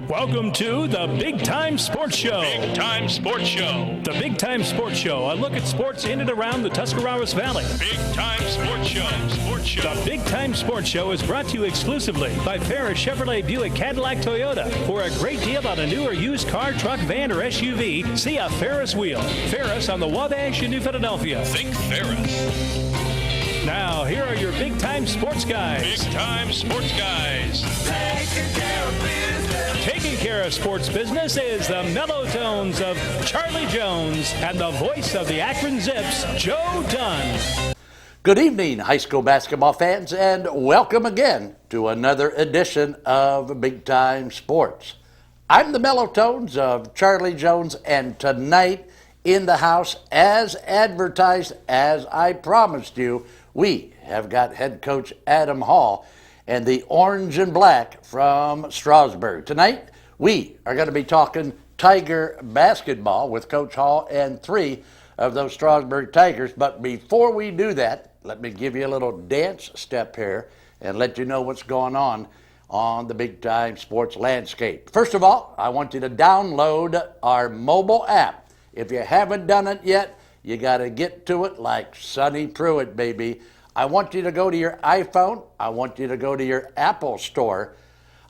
Welcome to the Big Time Sports Show. Big Time Sports Show. The Big Time Sports Show, a look at sports in and around the Tuscarawas Valley. Big Time Sports Show. The Big Time Sports Show is brought to you exclusively by Ferris Chevrolet Buick Cadillac Toyota. For a great deal on a new or used car, truck, van, or SUV, see a Ferris wheel. Ferris on the Wabash in New Philadelphia. Think Ferris. Now, here are your Big Time Sports Guys. Big Time Sports Guys. Taking care of sports business is the mellow tones of Charlie Jones and the voice of the Akron Zips, Joe Dunn. Good evening, high school basketball fans, and welcome again to another edition of Big Time Sports. I'm the mellow tones of Charlie Jones, and tonight in the house, as advertised, as I promised you, we have got head coach Adam Hall and the orange and black from Strasburg. Tonight, we are going to be talking Tiger basketball with Coach Hall and three of those Strasburg Tigers. But before we do that, let me give you a little dance step here and let you know what's going on the Big Time Sports landscape. First of all, I want you to download our mobile app. If you haven't done it yet, you got to get to it like Sonny Pruitt, baby. I want you to go to your iPhone. I want you to go to your Apple store.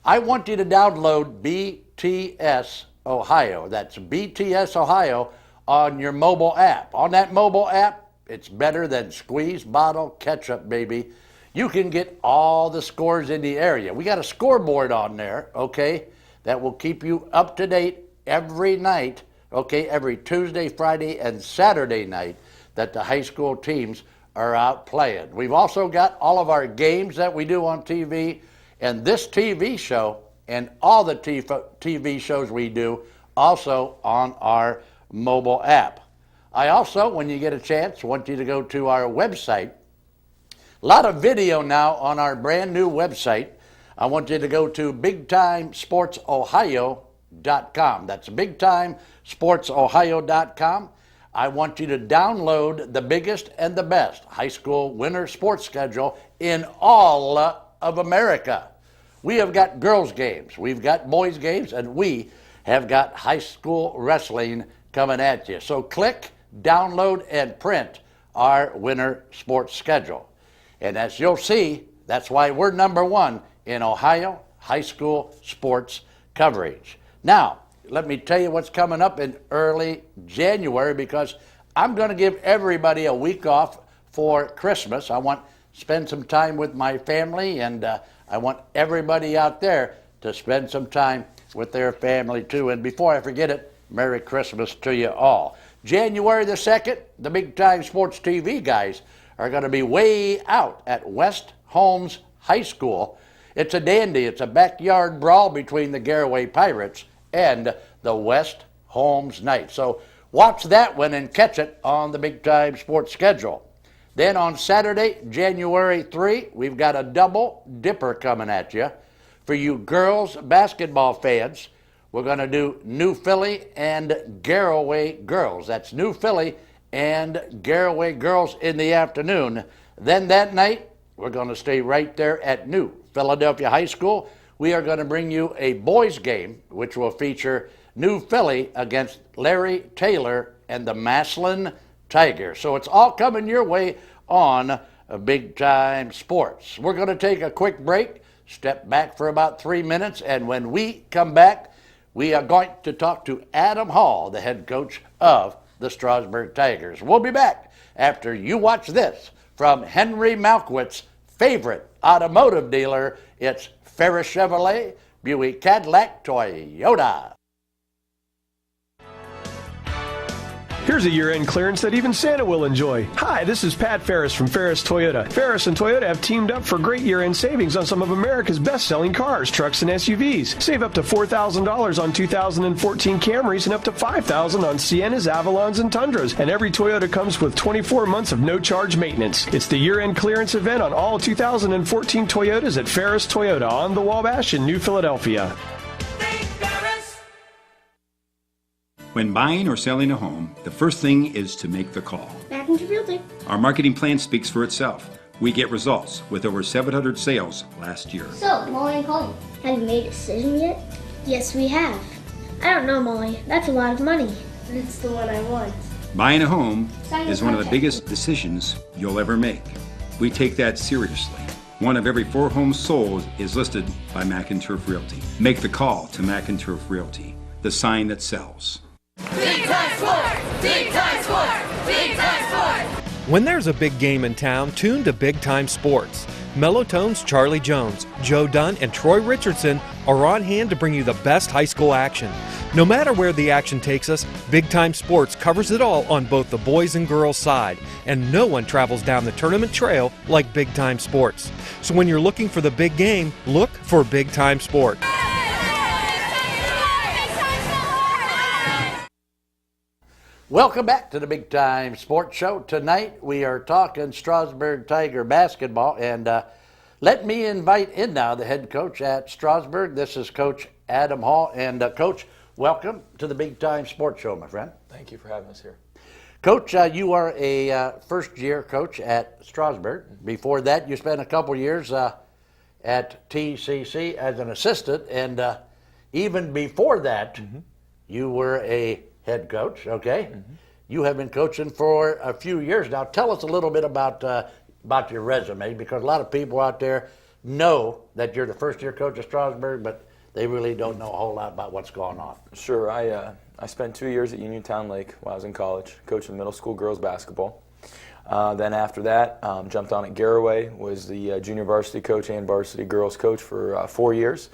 I want you to download BTS Ohio. That's BTS Ohio on your mobile app. On that mobile app, it's better than squeeze bottle ketchup, baby. You can get all the scores in the area. We got a scoreboard on there, okay, that will keep you up to date every night, okay, every Tuesday, Friday, and Saturday night that the high school teams are out playing. We've also got all of our games that we do on TV, and this TV show and all the TV shows we do also on our mobile app. I also, when you get a chance, want you to go to our website. A lot of video now on our brand new website. I want you to go to BigTimeSportsOhio.com. That's BigTimeSportsOhio.com. I want you to download the biggest and the best high school winter sports schedule in all of America. We have got girls' games, we've got boys' games, and we have got high school wrestling coming at you. So click, download, and print our winter sports schedule. And as you'll see, that's why we're number one in Ohio high school sports coverage. Now, let me tell you what's coming up in early January, because I'm going to give everybody a week off for Christmas. I want to spend some time with my family, and I want everybody out there to spend some time with their family too. And before I forget it, Merry Christmas to you all. January the 2nd, the Big Time Sports TV guys are going to be way out at West Holmes High School. It's a dandy. It's a backyard brawl between the Garraway Pirates and the West Holmes Knights. So watch that one and catch it on the Big Time Sports schedule. Then on Saturday, January 3, we've got a double dipper coming at you. For you girls basketball fans, we're going to do New Philly and Garraway girls. That's New Philly and Garraway girls in the afternoon. Then that night, we're going to stay right there at New Philadelphia High School. We are going to bring you a boys' game, which will feature New Philly against Larry Taylor and the Maslin Tigers. So it's all coming your way on Big Time Sports. We're going to take a quick break, step back for about 3 minutes, and when we come back, we are going to talk to Adam Hall, the head coach of the Strasburg Tigers. We'll be back after you watch this from Henry Malkwitz's favorite automotive dealer. It's Ferris Chevrolet Buick Cadillac Toyota. Here's a year-end clearance that even Santa will enjoy. Hi, this is Pat Ferris from Ferris Toyota. Ferris and Toyota have teamed up for great year-end savings on some of America's best-selling cars, trucks, and SUVs. Save up to $4,000 on 2014 Camrys and up to $5,000 on Siennas, Avalons, and Tundras. And every Toyota comes with 24 months of no-charge maintenance. It's the year-end clearance event on all 2014 Toyotas at Ferris Toyota on the Wabash in New Philadelphia. When buying or selling a home, the first thing is to make the call. Back into Realty. Our marketing plan speaks for itself. We get results with over 700 sales last year. So, Molly and Colleen, have you made a decision yet? Yes, we have. I don't know, Molly. That's a lot of money. And it's the one I want. Buying a home Sign is the one of the contract. biggest decisions you'll ever make. We take that seriously. One of every 4 homes sold is listed by McInturf Realty. Make the call to McInturf Realty, the sign that sells. Big time sports! Big time sports! Big time sports! When there's a big game in town, tune to Big Time Sports. Mellotone's Charlie Jones, Joe Dunn, and Troy Richardson are on hand to bring you the best high school action. No matter where the action takes us, Big Time Sports covers it all on both the boys and girls side, and no one travels down the tournament trail like Big Time Sports. So when you're looking for the big game, look for Big Time Sports. Welcome back to the Big Time Sports Show. Tonight we are talking Strasburg Tiger basketball, and let me invite in now the head coach at Strasburg. This is Coach Adam Hall, and Coach, welcome to the Big Time Sports Show, my friend. Thank you for having us here. Coach, you are a first-year coach at Strasburg. Before that, you spent a couple years at TCC as an assistant, and even before that, you were a head coach, okay? You have been coaching for a few years now. Tell us a little bit about your resume, because a lot of people out there know that you're the first-year coach at Strasburg, but they really don't know a whole lot about what's going on. Sure. I spent 2 years at Uniontown Lake while I was in college, coaching middle school girls basketball. Then after that, jumped on at Garraway, was the junior varsity coach and varsity girls coach for 4 years.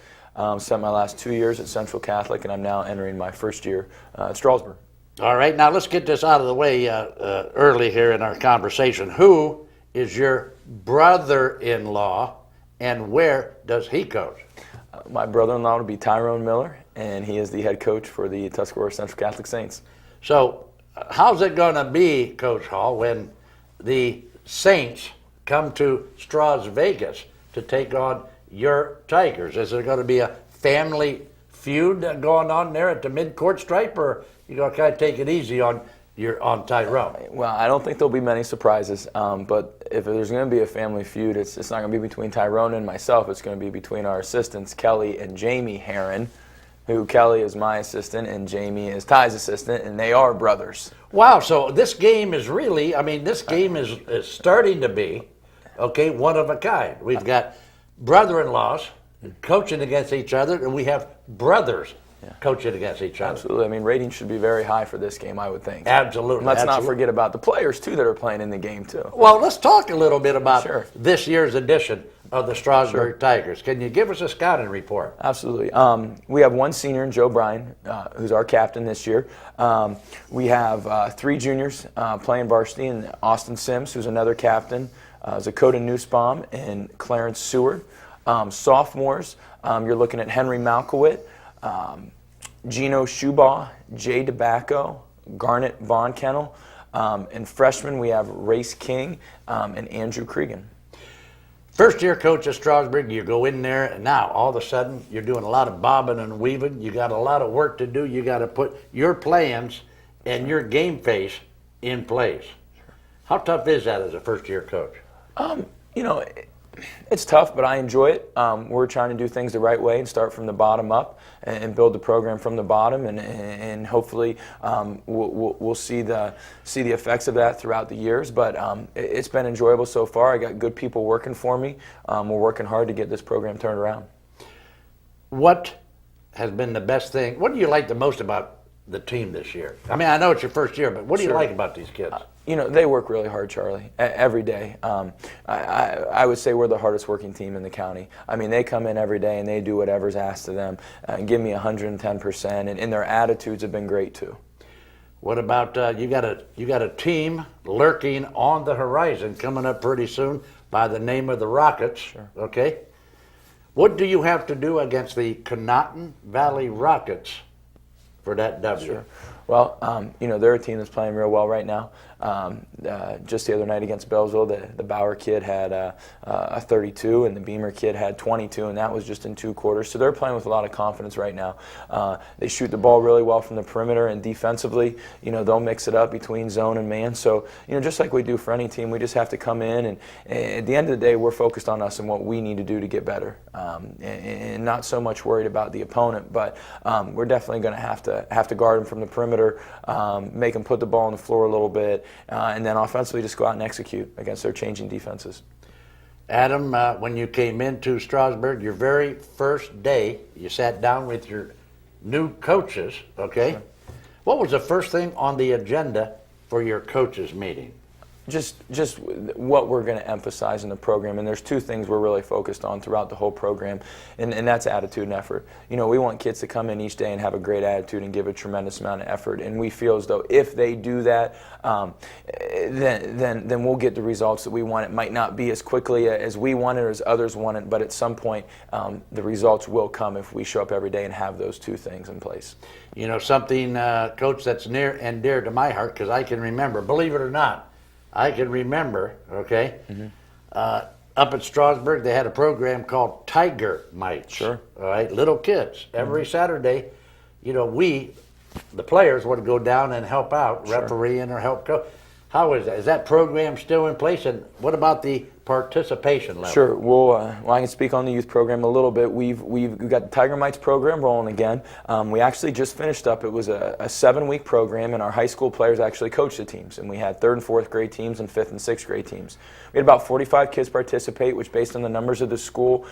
Spent my last 2 years at Central Catholic, and I'm now entering my first year at Strasburg. All right, now let's get this out of the way early here in our conversation. Who is your brother-in-law, and where does he coach? My brother-in-law would be Tyrone Miller, and he is the head coach for the Tuscarora Central Catholic Saints. So how's it going to be, Coach Hall, when the Saints come to Vegas to take on your Tigers? Is there going to be a family feud going on there at the midcourt stripe, or you going to kind of take it easy on Tyrone? Well, I don't think there'll be many surprises, but if there's going to be a family feud, it's not going to be between Tyrone and myself. It's going to be between our assistants, Kelly and Jamie Herron, who Kelly is my assistant and Jamie is Ty's assistant, and they are brothers. Wow, so this game is really, this game is starting to be, okay, one of a kind. We've got brother-in-laws coaching against each other, and we have brothers coaching against each other. Absolutely. Ratings should be very high for this game, I would think. Absolutely. And let's not forget about the players, too, that are playing in the game, too. Well, let's talk a little bit about Sure. this year's edition of the Strasburg Tigers. Can you give us a scouting report? Absolutely. We have one senior, Joe Bryan, who's our captain this year. We have 3 juniors playing varsity, and Austin Sims, who's another captain, Zakota Nussbaum, and Clarence Seward. Sophomores, you're looking at Henry Malkowit, Gino Schubaugh, Jay DeBacco, Garnet Von Kennel, and freshmen we have Race King and Andrew Cregan. First-year coach at Strasburg, you go in there, and now all of a sudden you're doing a lot of bobbing and weaving. You got a lot of work to do. You got to put your plans and your game face in place. How tough is that as a first-year coach? It's tough, but I enjoy it. We're trying to do things the right way and start from the bottom up and build the program from the bottom, and hopefully we'll see the effects of that throughout the years. But it's been enjoyable so far. I got good people working for me. We're working hard to get this program turned around. What has been the best thing? What do you like the most about the team this year? I know it's your first year, but what do you like about these kids? They work really hard, Charlie, every day. I would say we're the hardest working team in the county. They come in every day and they do whatever's asked of them and give me 110%, and their attitudes have been great too. What about you got a team lurking on the horizon coming up pretty soon by the name of the Rockets? Sure. Okay. What do you have to do against the Conotton Valley Rockets for that W? Sure. Well, they're a team that's playing real well right now. Just the other night against Belleville, the Bauer kid had a 32 and the Beamer kid had 22, and that was just in 2 quarters. So they're playing with a lot of confidence right now. They shoot the ball really well from the perimeter, and defensively, they'll mix it up between zone and man. So, just like we do for any team, we just have to come in, and at the end of the day, we're focused on us and what we need to do to get better, and not so much worried about the opponent. But we're definitely going to have to guard them from the perimeter, make them put the ball on the floor a little bit, and then offensively just go out and execute against their changing defenses. Adam, when you came into Strasburg, your very first day, you sat down with your new coaches, okay? Sure. What was the first thing on the agenda for your coaches meeting? Just what we're going to emphasize in the program, and there's 2 things we're really focused on throughout the whole program, and that's attitude and effort. We want kids to come in each day and have a great attitude and give a tremendous amount of effort, and we feel as though if they do that, then we'll get the results that we want. It might not be as quickly as we want it or as others want it, but at some point the results will come if we show up every day and have those 2 things in place. Something, Coach, that's near and dear to my heart, because I can remember, believe it or not, I can remember, okay, up at Strasburg, they had a program called Tiger Mites. Sure. All right, little kids. Every Saturday, we, the players, would go down and help out, refereeing or help coach. How is that? Is that program still in place? And what about the participation level? Sure. Well, I can speak on the youth program a little bit. We've got the Tiger Mites program rolling again. We actually just finished up. It was a 7-week program, and our high school players actually coached the teams. And we had 3rd and 4th grade teams and 5th and 6th grade teams. We had about 45 kids participate, which based on the numbers of the school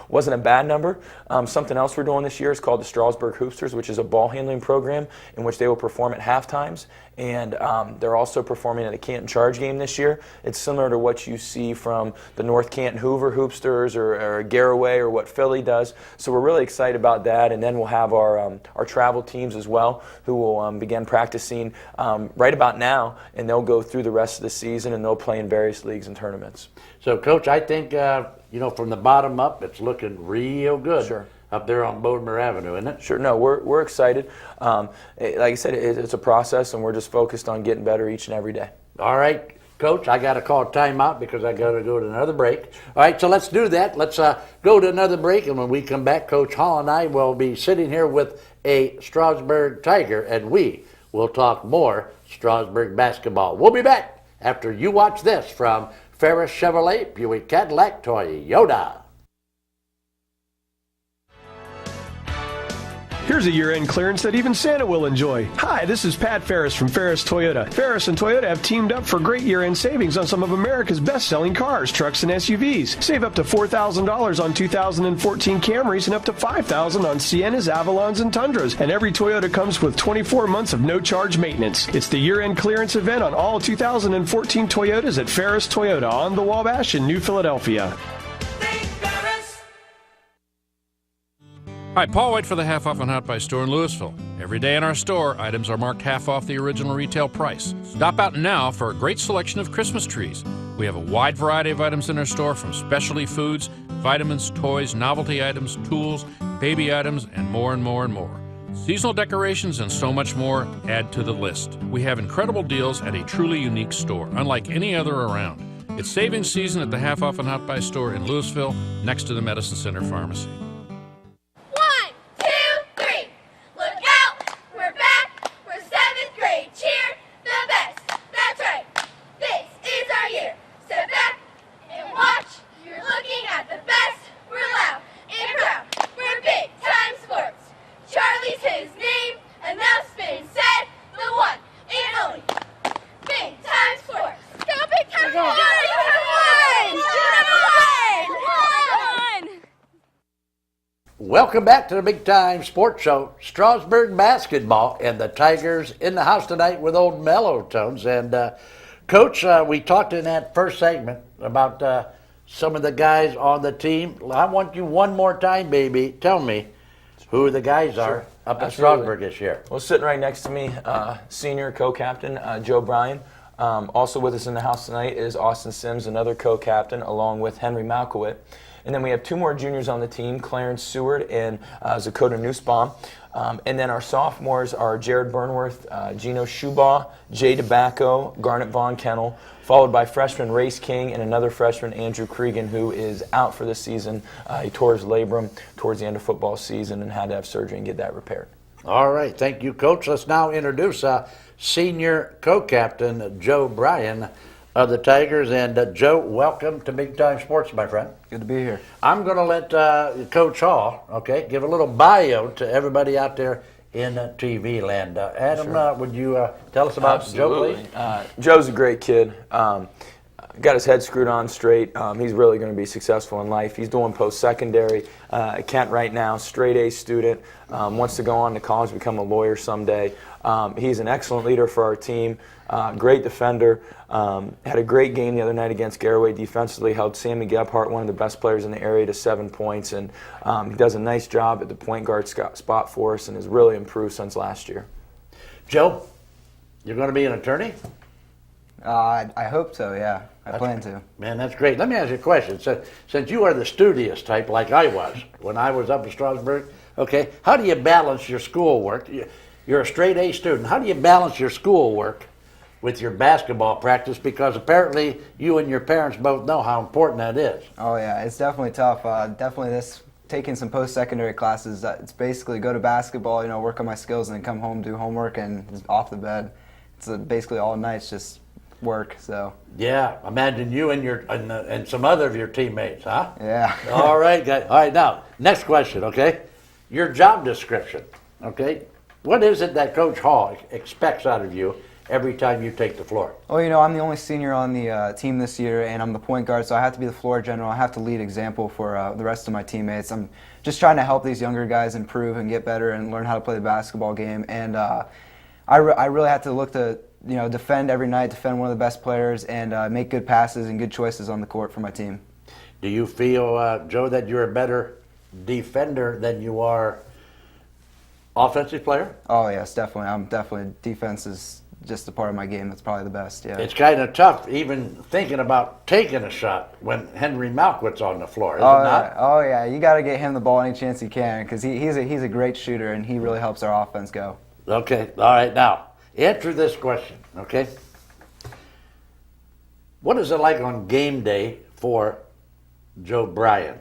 wasn't a bad number. Something else we're doing this year is called the Strasburg Hoopsters, which is a ball handling program in which they will perform at halftimes. And they're also performing at a Canton Charge game this year. It's similar to what you see from the North Canton Hoover Hoopsters or Garraway or what Philly does. So we're really excited about that. And then we'll have our travel teams as well, who will begin practicing right about now, and they'll go through the rest of the season, and they'll play in various leagues and tournaments. So, Coach, I think, from the bottom up, it's looking real good. Sure. Up there on Bodmer Avenue, isn't it? Sure. No, we're excited. Like I said, it's a process, and we're just focused on getting better each and every day. All right, Coach, I got to call timeout because I got to go to another break. All right, so let's do that. Let's go to another break, and when we come back, Coach Hall and I will be sitting here with a Strasburg Tiger, and we will talk more Strasburg basketball. We'll be back after you watch this from Ferris Chevrolet Buick Cadillac Toyota. Here's a year-end clearance that even Santa will enjoy. Hi, this is Pat Ferris from Ferris Toyota. Ferris and Toyota have teamed up for great year-end savings on some of America's best-selling cars, trucks, and SUVs. Save up to $4,000 on 2014 Camrys and up to $5,000 on Siennas, Avalons, and Tundras. And every Toyota comes with 24 months of no-charge maintenance. It's the year-end clearance event on all 2014 Toyotas at Ferris Toyota on the Wabash in New Philadelphia. Hi, Paul White for the Half Off and Hot Buy store in Louisville. Every day in our store, items are marked half off the original retail price. Stop out now for a great selection of Christmas trees. We have a wide variety of items in our store, from specialty foods, vitamins, toys, novelty items, tools, baby items, and more and more and more. Seasonal decorations and so much more add to the list. We have incredible deals at a truly unique store, unlike any other around. It's savings season at the Half Off and Hot Buy store in Louisville, next to the Medicine Center Pharmacy. Welcome back to the Big Time Sports Show. Strasburg basketball, and the Tigers in the house tonight with old Mellow Tones. And Coach, we talked in that first segment about some of the guys on the team. I want you one more time, baby. Tell me who the guys are up at Strasburg this year. Well, sitting right next to me, senior co-captain Joe Bryan. Also with us in the house tonight is Austin Sims, another co-captain, along with Henry Malkowit. And then we have 2 more juniors on the team, Clarence Seward and Zakota Nussbaum. And then our sophomores are Jared Burnworth, Gino Schubaugh, Jay DeBacco, Garnet Von Kennel, followed by freshman Race King and another freshman, Andrew Cregan, who is out for the season. He tore his labrum towards the end of football season and had to have surgery and get that repaired. All right, thank you, Coach. Let's now introduce senior co-captain Joe Bryan of the Tigers. And Joe, welcome to Big Time Sports, my friend. Good to be here. I'm going to let Coach Hall, give a little bio to everybody out there in TV land. Adam, Sure. Would you tell us about Joe, please? Joe's a great kid. Got his head screwed on straight. He's really going to be successful in life. He's doing post-secondary at Kent right now, straight A student, wants to go on to college, become a lawyer someday. He's an excellent leader for our team, great defender. Had a great game the other night against Garaway defensively, held Sammy Gebhardt, one of the best players in the area, to 7 points. And he does a nice job at the point guard spot for us and has really improved since last year. Joe, you're going to be an attorney? I hope so, yeah. I plan to. Man, that's great. Let me ask you a question. Since you are the studious type like I was when I was up in Strasburg, how do you balance your schoolwork? You're a straight A student. How do you balance your schoolwork with your basketball practice? Because apparently you and your parents both know how important that is. Oh, yeah, it's definitely tough. Definitely taking some post-secondary classes. It's basically go to basketball, work on my skills, and then come home, do homework, and just off the bed. It's basically all nights, just work. So yeah, imagine you and and some other of your teammates, huh? Yeah. All right, guys. All right, now next question. Your job description. What is it that Coach Hall expects out of you every time you take the floor? Well, I'm the only senior on the team this year, and I'm the point guard, so I have to be the floor general. I have to lead example for the rest of my teammates. I'm just trying to help these younger guys improve and get better and learn how to play the basketball game. And I really have to look to defend every night, defend one of the best players, and make good passes and good choices on the court for my team. Do you feel, Joe, that you're a better defender than you are offensive player? Oh, yes, definitely. Defense is just a part of my game that's probably the best, yeah. It's kind of tough even thinking about taking a shot when Henry Malkowit's on the floor, is it not? not? Oh, yeah. You got to get him the ball any chance you can because he's a great shooter, and he really helps our offense go. Okay, all right. Now, answer this question, What is it like on game day for Joe Bryan?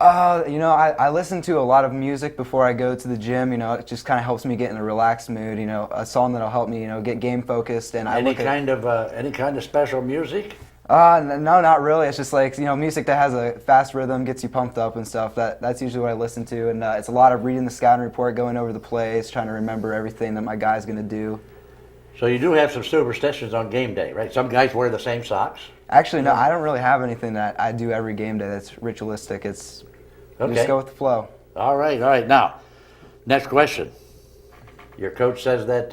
I listen to a lot of music before I go to the gym. It just kind of helps me get in a relaxed mood. A song that'll help me, get game focused. And any kind of special music? No, not really. It's just like music that has a fast rhythm, gets you pumped up and stuff. That's usually what I listen to. And it's a lot of reading the scouting report, going over the plays, trying to remember everything that my guy's going to do. So you do have some superstitions on game day, right? Some guys wear the same socks. Actually, no, I don't really have anything that I do every game day that's ritualistic. It's just go with the flow. All right. Now, next question. Your coach says that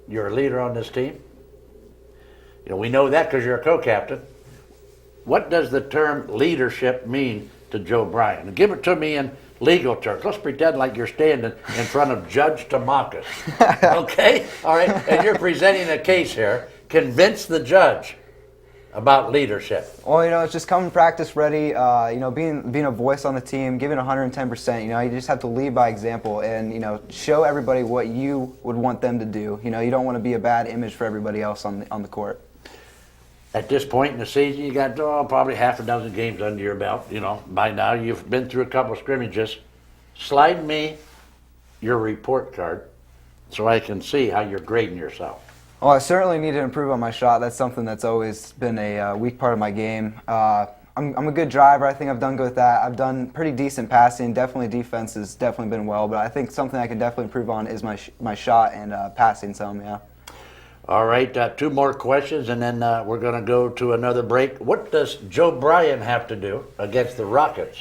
you're a leader on this team. We know that because you're a co-captain. What does the term leadership mean to Joe Bryan? Give it to me in legal terms. Let's pretend like you're standing in front of Judge Tamakis. Okay? All right? And you're presenting a case here. Convince the judge about leadership. Well, it's just coming practice ready, being a voice on the team, giving 110%. You just have to lead by example and, show everybody what you would want them to do. You don't want to be a bad image for everybody else on the court. At this point in the season, you got probably half a dozen games under your belt. By now you've been through a couple of scrimmages. Slide me your report card so I can see how you're grading yourself. Well, I certainly need to improve on my shot. That's something that's always been a weak part of my game. I'm a good driver. I think I've done good with that. I've done pretty decent passing. Definitely defense has definitely been well, but I think something I can definitely improve on is my shot and passing some, yeah. All right, 2 more questions, and then we're going to go to another break. What does Joe Bryan have to do against the Rockets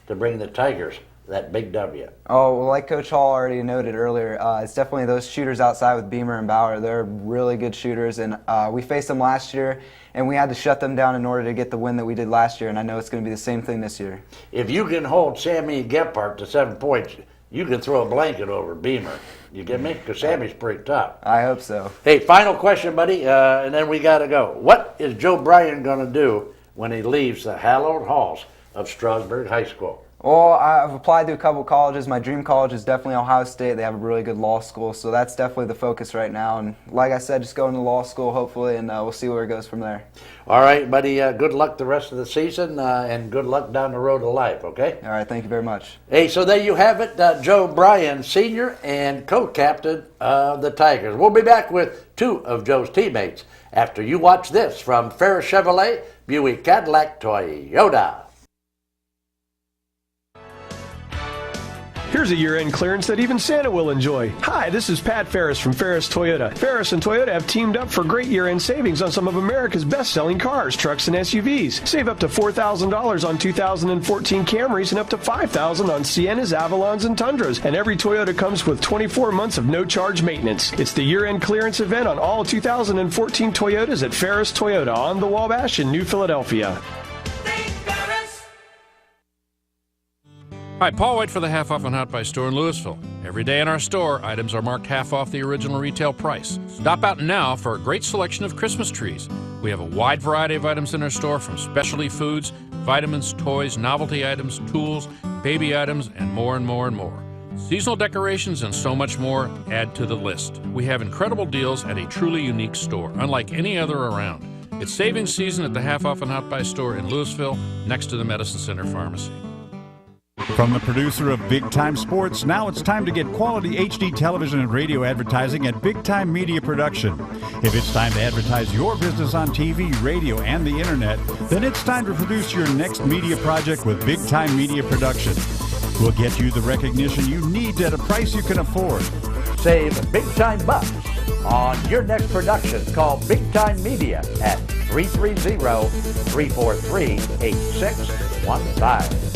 to bring the Tigers that big W? Oh, well, like Coach Hall already noted earlier, it's definitely those shooters outside with Beamer and Bauer. They're really good shooters, and we faced them last year, and we had to shut them down in order to get the win that we did last year, and I know it's going to be the same thing this year. If you can hold Sammy Gebhardt to 7 points, you can throw a blanket over Beamer. You get me? Because Sammy's pretty tough. I hope so. Hey, final question, buddy, and then we got to go. What is Joe Bryan going to do when he leaves the hallowed halls of Strasburg High School? Well, I've applied to a couple colleges. My dream college is definitely Ohio State. They have a really good law school, so that's definitely the focus right now. And like I said, just going to law school, hopefully, and we'll see where it goes from there. All right, buddy. Good luck the rest of the season, and good luck down the road of life, okay? All right, thank you very much. Hey, so there you have it, Joe Bryan, senior and co-captain of the Tigers. We'll be back with two of Joe's teammates after you watch this from Ferris Chevrolet, Buick Cadillac, Toyota. Here's a year-end clearance that even Santa will enjoy. Hi, this is Pat Ferris from Ferris Toyota. Ferris and Toyota have teamed up for great year-end savings on some of America's best-selling cars, trucks, and SUVs. Save up to $4,000 on 2014 Camrys and up to $5,000 on Siennas, Avalons, and Tundras. And every Toyota comes with 24 months of no-charge maintenance. It's the year-end clearance event on all 2014 Toyotas at Ferris Toyota on the Wabash in New Philadelphia. Hi, Paul White for the Half Off and Hot Buy store in Louisville. Every day in our store, items are marked half off the original retail price. Stop out now for a great selection of Christmas trees. We have a wide variety of items in our store, from specialty foods, vitamins, toys, novelty items, tools, baby items, and more and more and more. Seasonal decorations and so much more add to the list. We have incredible deals at a truly unique store, unlike any other around. It's savings season at the Half Off and Hot Buy store in Louisville, next to the Medicine Center Pharmacy. From the producer of Big Time Sports, now it's time to get quality HD television and radio advertising at Big Time Media Production. If it's time to advertise your business on TV, radio, and the internet, then it's time to produce your next media project with Big Time Media Production. We'll get you the recognition you need at a price you can afford. Save big time bucks on your next production. Call Big Time Media at 330-343-8615.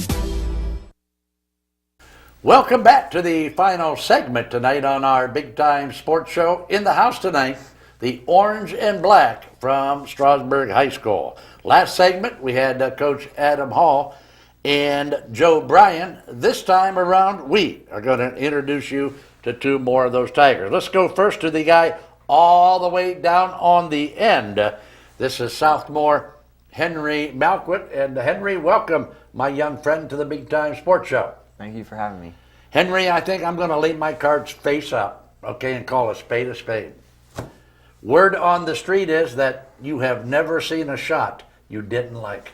Welcome back to the final segment tonight on our Big Time Sports Show. In the house tonight, the Orange and Black from Strasburg High School. Last segment, we had Coach Adam Hall and Joe Bryan. This time around, we are going to introduce you to two more of those Tigers. Let's go first to the guy all the way down on the end. This is sophomore Henry Malquit. And Henry, welcome, my young friend, to the Big Time Sports Show. Thank you for having me. Henry, I think I'm going to leave my cards face up, okay, and call a spade a spade. Word on the street is that you have never seen a shot you didn't like.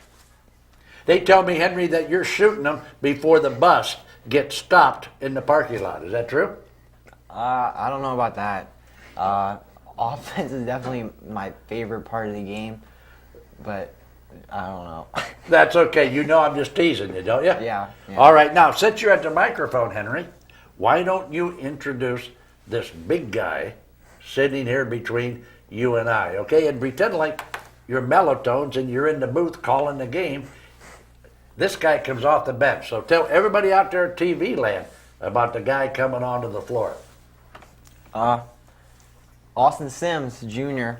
They tell me, Henry, that you're shooting them before the bus gets stopped in the parking lot. Is that true? I don't know about that. Offense is definitely my favorite part of the game, but I don't know. That's okay. You know I'm just teasing you, don't you? Yeah. All right. Now, since you're at the microphone, Henry, why don't you introduce this big guy sitting here between you and I, okay? And pretend like you're mellotones and you're in the booth calling the game. This guy comes off the bench. So tell everybody out there at TV land about the guy coming onto the floor. Austin Sims, Jr.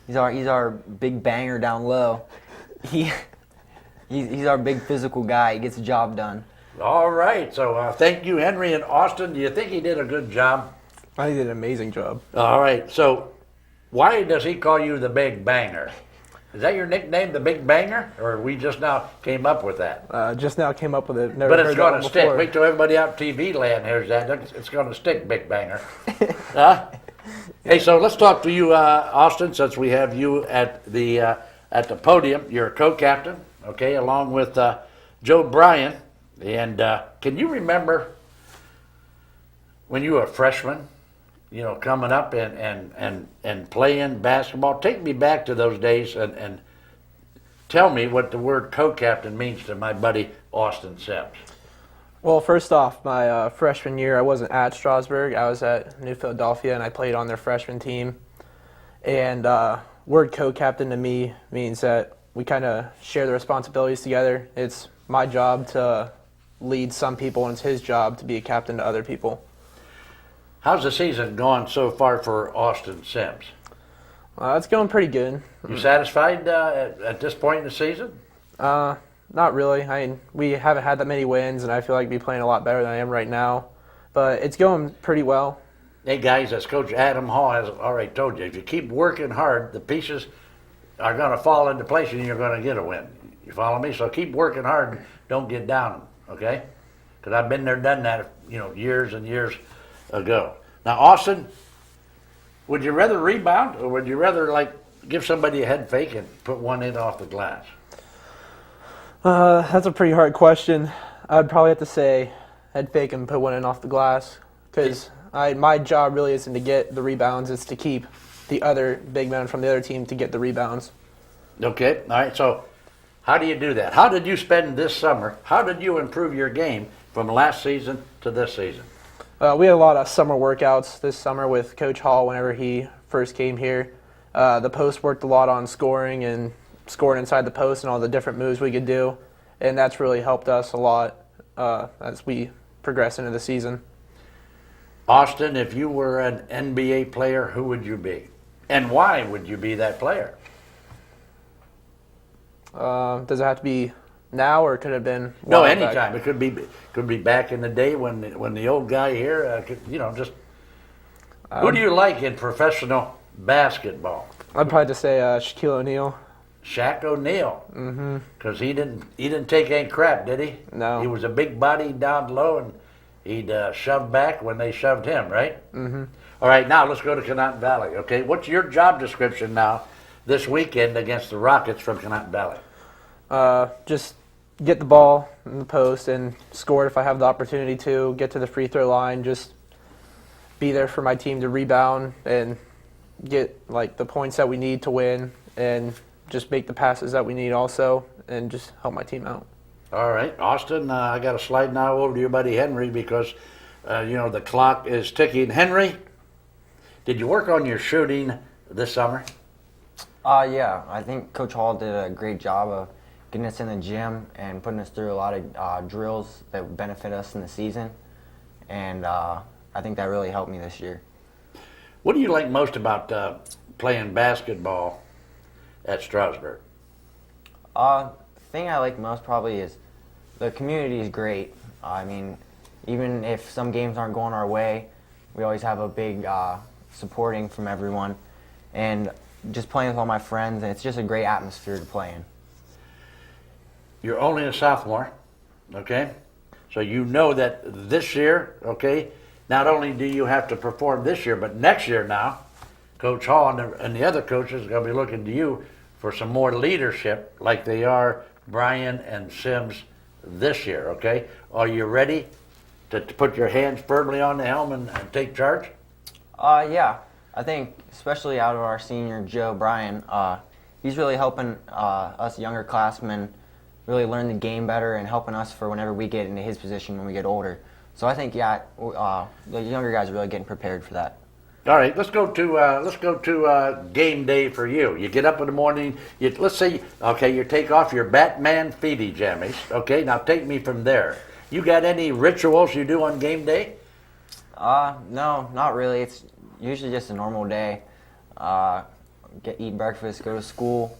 He's our big banger down low. He's our big physical guy. He gets the job done. All right. So thank you, Henry and Austin. Do you think he did a good job? I think he did an amazing job. All right. So why does he call you the Big Banger? Is that your nickname, the Big Banger? Or we just now came up with that? Just now came up with it. Never but it's heard going that to stick. before. Wait till everybody out TV land hears that. It's going to stick, Big Banger. Huh? Hey, so let's talk to you, Austin, since we have you at the podium. You're a co-captain, okay, along with Joe Bryan. And can you remember when you were a freshman, you know, coming up and playing basketball? Take me back to those days and tell me what the word co-captain means to my buddy Austin Sims. Well, first off, my freshman year, I wasn't at Strasburg. I was at New Philadelphia, and I played on their freshman team. And word co-captain to me means that we kind of share the responsibilities together. It's my job to lead some people, and it's his job to be a captain to other people. How's the season gone so far for Austin Sims? It's going pretty good. You satisfied at this point in the season? Not really. I mean, we haven't had that many wins, and I feel like we're playing a lot better than I am right now. but it's going pretty well. Hey guys, as Coach Adam Hall has already told you, if you keep working hard, the pieces are going to fall into place and you're going to get a win. You follow me? So keep working hard. Don't get down, okay? Because I've been there, done that, years and years ago. Now, Austin, would you rather rebound or would you rather give somebody a head fake and put one in off the glass? That's a pretty hard question. I'd probably have to say head fake and put one in off the glass, because my job really isn't to get the rebounds, it's to keep the other big men from the other team to get the rebounds. Okay, all right, so how do you do that? How did you spend this summer? How did you improve your game from last season to this season? We had a lot of summer workouts this summer with Coach Hall whenever he first came here. The post worked a lot on scoring and scoring inside the post and all the different moves we could do, and that's really helped us a lot as we progress into the season. Austin, if you were an NBA player, who would you be? And why would you be that player? Does it have to be now, or could it have been? No, anytime. It could be back in the day when the old guy here, who do you like in professional basketball? I'd probably just say Shaquille O'Neal. Shaq O'Neal. Mm-hmm. Because he didn't take any crap, did he? No. He was a big body down low, and he'd shove back when they shoved him, right? Mm-hmm. All right, now let's go to Canotton Valley. Okay, what's your job description now this weekend against the Rockets from Canotton Valley? Just get the ball in the post and score it if I have the opportunity to. Get to the free throw line. Just be there for my team to rebound and get the points that we need to win, and just make the passes that we need also, and just help my team out. All right, Austin, I got to slide now over to your buddy Henry because, the clock is ticking. Henry, did you work on your shooting this summer? Yeah, I think Coach Hall did a great job of getting us in the gym and putting us through a lot of drills that would benefit us in the season, and I think that really helped me this year. What do you like most about playing basketball at Strasburg? The thing I like most probably is the community is great. I mean, even if some games aren't going our way, we always have a big supporting from everyone, and just playing with all my friends, and it's just a great atmosphere to play in. You're only a sophomore, okay? So you know that this year, okay, not only do you have to perform this year, but next year now, Coach Hall and the other coaches are going to be looking to you for some more leadership like they are Brian and Sims this year, okay? Are you ready to put your hands firmly on the helm and take charge? Yeah. I think especially out of our senior, Joe Bryan, he's really helping us younger classmen really learn the game better and helping us for whenever we get into his position when we get older. So I think, the younger guys are really getting prepared for that. All right, let's go to game day for you. You get up in the morning. Let's say, okay, you take off your Batman feety jammies. Okay, now take me from there. You got any rituals you do on game day? No, not really. It's usually just a normal day. Eat breakfast, go to school.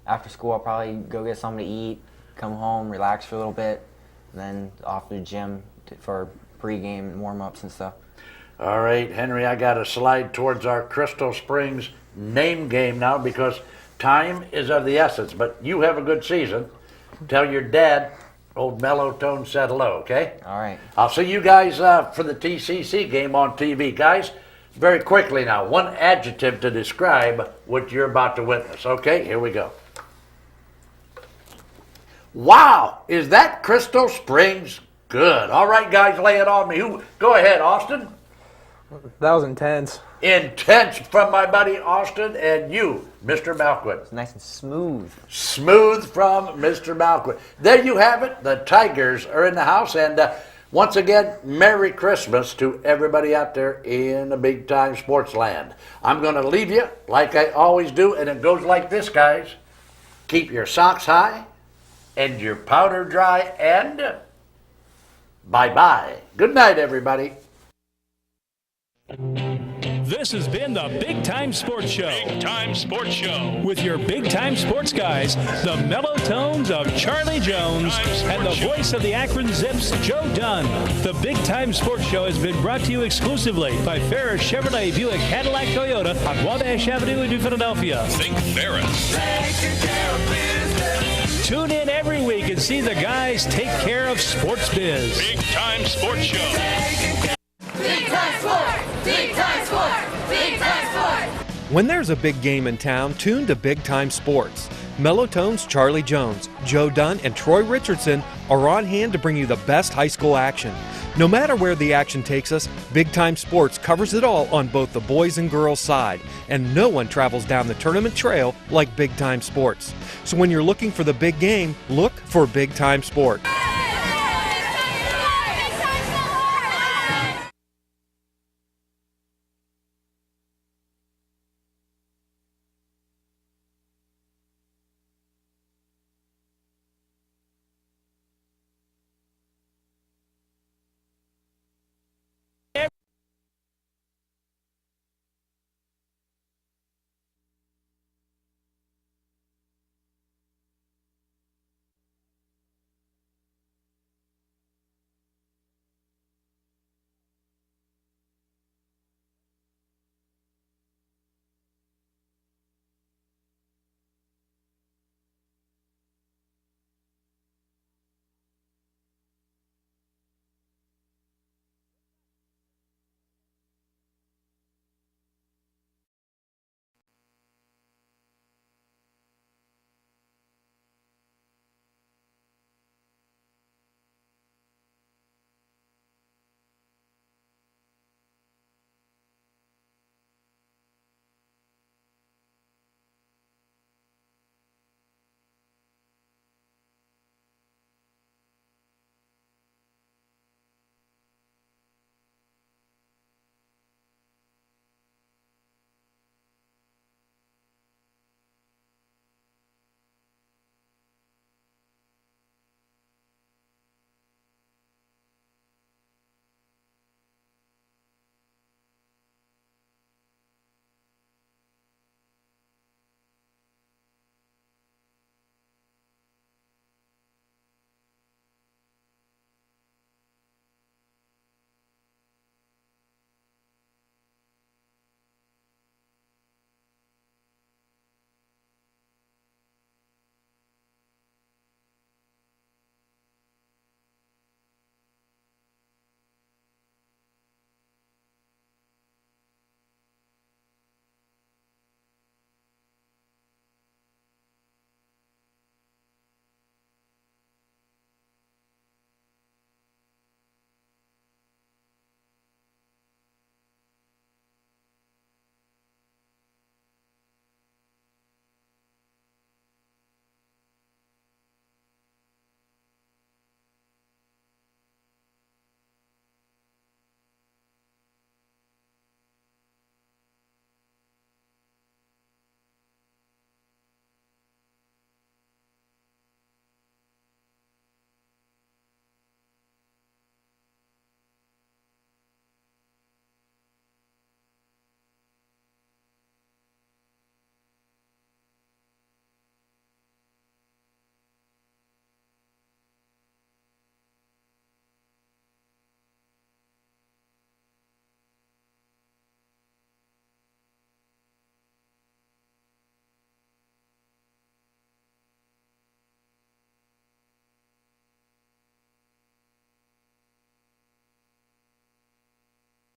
After school, I'll probably go get something to eat, come home, relax for a little bit, and then off to the gym for pregame and warm-ups and stuff. All right, Henry, I got to slide towards our Crystal Springs name game now because time is of the essence. But you have a good season. Tell your dad old Mellow Tone said hello, okay? All right. I'll see you guys for the TCC game on TV. Guys, very quickly now, one adjective to describe what you're about to witness. Okay, here we go. Wow, is that Crystal Springs good? All right, guys, lay it on me. Go ahead, Austin. That was intense. Intense from my buddy Austin and you, Mr. Malquit. It's nice and smooth. Smooth from Mr. Malquit. There you have it. The Tigers are in the house. And once again, Merry Christmas to everybody out there in the big time sports land. I'm going to leave you like I always do. And it goes like this, guys. Keep your socks high and your powder dry. And bye-bye. Good night, everybody. This has been the Big Time Sports Show. Big Time Sports Show. With your Big Time Sports guys, the mellow tones of Charlie Jones and the voice of the Akron Zips, Joe Dunn. The Big Time Sports Show has been brought to you exclusively by Ferris Chevrolet Buick Cadillac Toyota on Wabash Avenue in New Philadelphia. Think Ferris. Tune in every week and see the guys take care of sports biz. Big Time Sports Show. Big Time Sports! Big Time Sports! Big Time Sports! When there's a big game in town, tune to Big Time Sports. Mellow Tones Charlie Jones, Joe Dunn, and Troy Richardson are on hand to bring you the best high school action. No matter where the action takes us, Big Time Sports covers it all on both the boys and girls side, and no one travels down the tournament trail like Big Time Sports. So when you're looking for the big game, look for Big Time Sports.